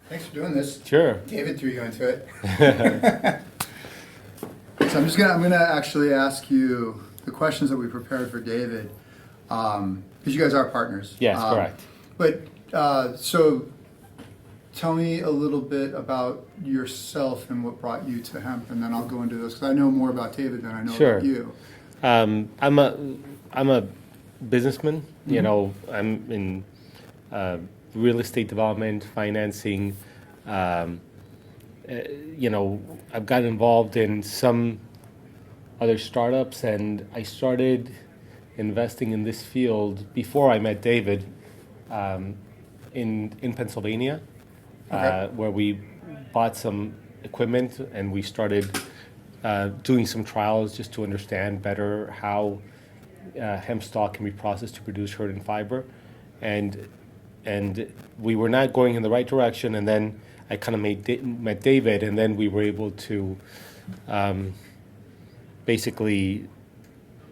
Thanks for doing this. Sure. David threw you into it. So I'm gonna actually ask you the questions that we prepared for David, because you guys are partners. Yes, correct. But so tell me a little bit about yourself and what brought you to hemp, and then I'll go into this because I know more about David than I know Sure. about you. I'm a businessman. You know, I'm in real estate development, financing. You know, I've gotten involved in some other startups, and I started investing in this field before I met David in Pennsylvania, where we bought some equipment and we started doing some trials just to understand better how hemp stalk can be processed to produce hurd and fiber, and we were not going in the right direction. And then I kind of met David, and then we were able to basically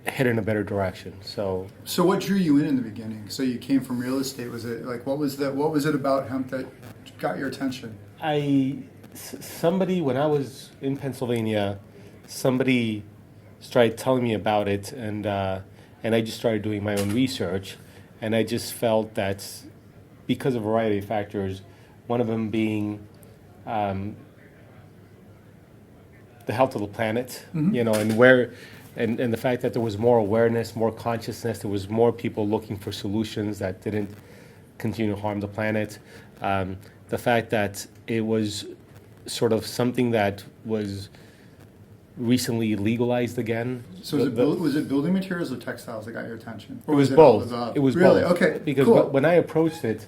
head in a better direction. So what drew you in the beginning? So you came from real estate. Was it like what was it about hemp that got your attention? Somebody, when I was in Pennsylvania, somebody started telling me about it, and I just started doing my own research, and I just felt that because of a variety of factors, one of them being the health of the planet, you know, and the fact that there was more awareness, more consciousness, there was more people looking for solutions that didn't continue to harm the planet. The fact that it was sort of something that was recently legalized again. So was it building materials or textiles that got your attention? Or it was both. It was really? both. Okay. Because cool. when I approached it,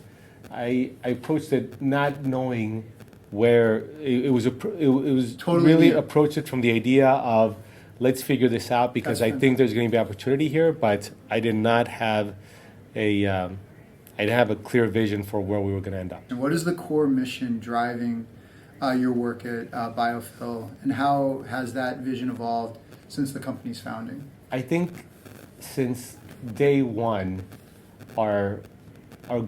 I approached it not knowing where it was Totally really new. approached it from the idea of let's figure this out because I think there's going to be opportunity here, but I did not have I didn't have a clear vision for where we were going to end up. And what is the core mission driving your work at BioPhil, and how has that vision evolved since the company's founding? I think since day one, our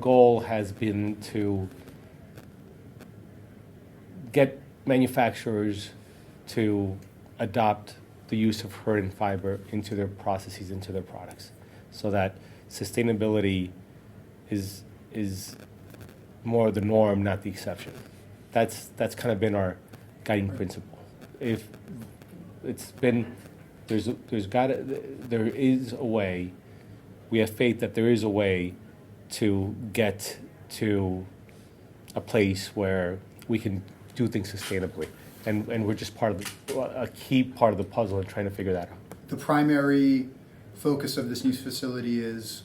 goal has been to get manufacturers to adopt the use of hurd and fiber into their processes, into their products, so that sustainability is more the norm, not the exception. That's kind of been our guiding principle. If it's been there is a way. We have faith that there is a way to get to a place where we can do things sustainably, and we're just a key part of the puzzle in trying to figure that out. The primary focus of this new facility is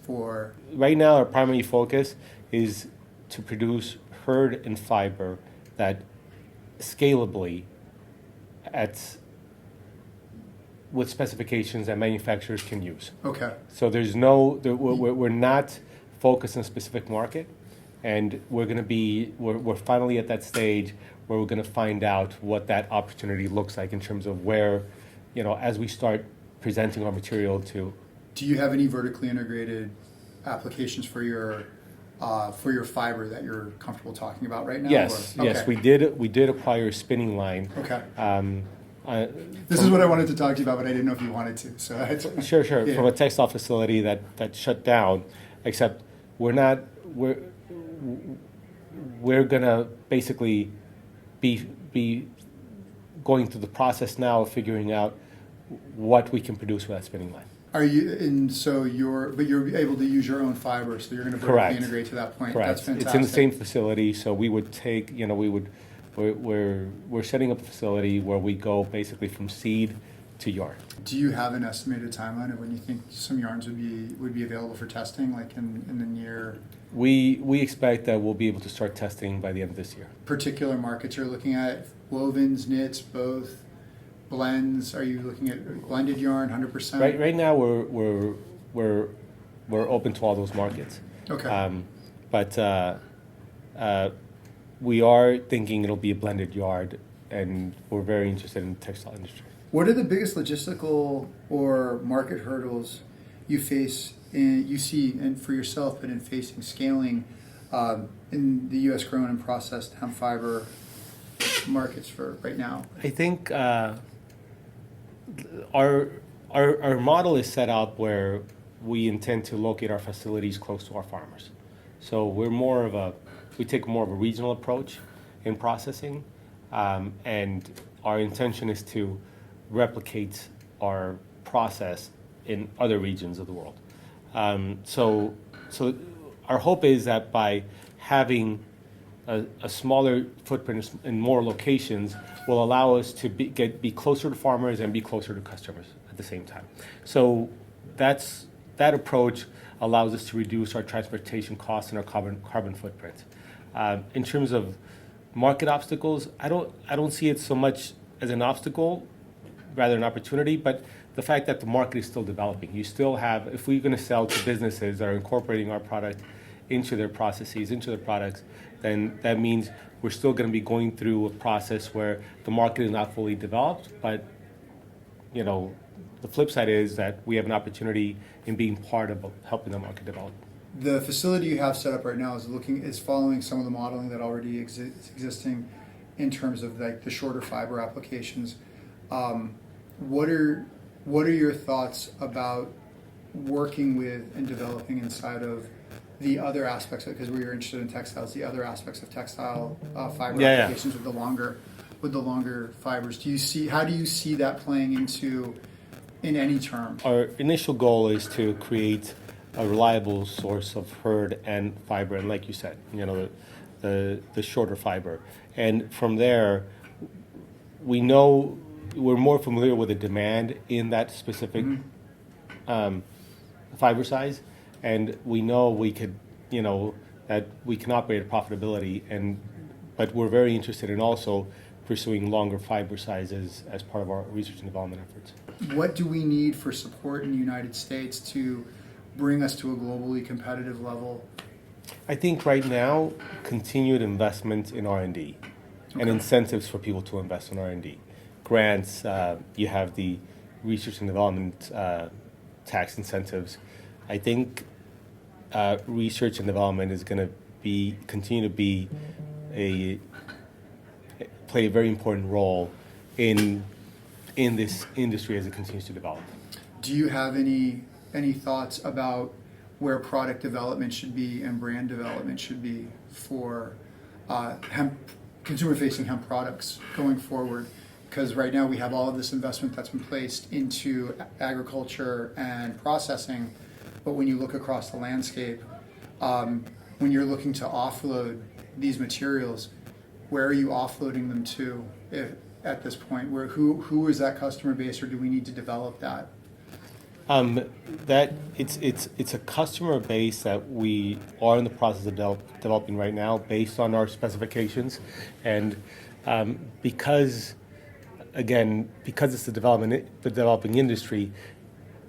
for? Right now, our primary focus is to produce hurd and fiber that scalably with specifications that manufacturers can use. Okay. So we're not focused on a specific market, and we're finally at that stage where we're going to find out what that opportunity looks like in terms of where, you know, as we start presenting our material to. Do you have any vertically integrated applications for your fiber that you're comfortable talking about right now? Yes, or? yes, Okay. we did acquire a spinning line. Okay. This is what I wanted to talk to you about, but I didn't know if you wanted to. So Sure. Yeah. From a textile facility that shut down, except we're gonna basically be going through the process now of figuring out what we can produce with that spinning line. Are you? And so you're able to use your own fiber, so you're going to vertically integrate to that point. Correct. That's fantastic. It's in the same facility, so we would take, you know, we're setting up a facility where we go basically from seed to yarn. Do you have an estimated timeline of when you think some yarns would be available for testing, like in the near? We expect that we'll be able to start testing by the end of this year. Particular markets you're looking at? Wovens, knits, both? Blends? Are you looking at blended yarn, 100%? Right now we're open to all those markets. Okay. But we are thinking it'll be a blended yard, and we're very interested in the textile industry. What are the biggest logistical or market hurdles you see, and for yourself, but in facing scaling in the U.S. grown and processed hemp fiber markets for right now? I think our model is set up where we intend to locate our facilities close to our farmers. So we take more of a regional approach in processing, and our intention is to replicate our process in other regions of the world. So our hope is that by having a smaller footprint in more locations will allow us to be closer to farmers and be closer to customers at the same time. So that approach allows us to reduce our transportation costs and our carbon footprint. In terms of market obstacles, I don't see it so much as an obstacle, rather an opportunity, but the fact that the market is still developing. You still have, if we're going to sell to businesses that are incorporating our product into their processes, into their products, then that means we're still going to be going through a process where the market is not fully developed. But, you know, the flip side is that we have an opportunity in being part of helping the market develop. The facility you have set up right now is following some of the modeling that already is existing in terms of like the shorter fiber applications. What are your thoughts about working with and developing inside of the other aspects, because we were interested in textiles, the other aspects of textile fiber applications with the longer fibers? How do you see that playing into in any term? Our initial goal is to create a reliable source of hurd and fiber, and like you said, you know, the shorter fiber. And from there, we know we're more familiar with the demand in that specific fiber size, and we know we could, you know, that we can operate at profitability, but we're very interested in also pursuing longer fiber sizes as part of our research and development efforts. What do we need for support in the United States to bring us to a globally competitive level? I think right now, continued investment in R&D and incentives for people to invest in R&D. Grants, you have the research and development tax incentives. I think research and development is going to continue to play a very important role in this industry as it continues to develop. Do you have any thoughts about where product development should be and brand development should be for consumer-facing hemp products going forward? Because right now we have all of this investment that's been placed into agriculture and processing, but when you look across the landscape, when you're looking to offload these materials, where are you offloading them to at this point? Who is that customer base, or do we need to develop that? That it's a customer base that we are in the process of developing right now based on our specifications, and because it's the developing industry,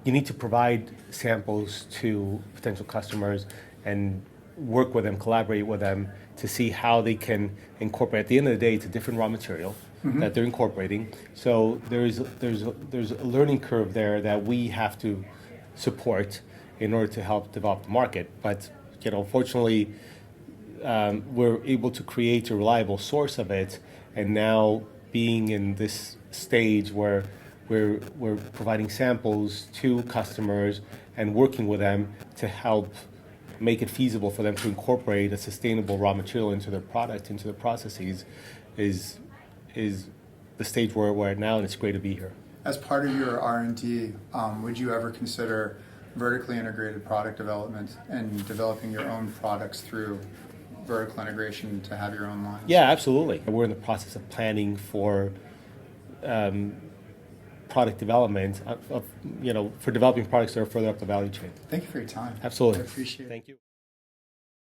you need to provide samples to potential customers and work with them, collaborate with them to see how they can incorporate. At the end of the day, it's a different raw material that they're incorporating. So there's a learning curve there that we have to support in order to help develop the market. But you know, fortunately, we're able to create a reliable source of it, and now being in this stage where we're providing samples to customers and working with them to help make it feasible for them to incorporate a sustainable raw material into their product, into their processes, is the stage where we're at now, and it's great to be here. As part of your R&D, would you ever consider vertically integrated product development and developing your own products through vertical integration to have your own lines? Yeah, absolutely. We're in the process of planning for product development, for developing products that are further up the value chain. Thank you for your time. Absolutely. I appreciate it. Thank you.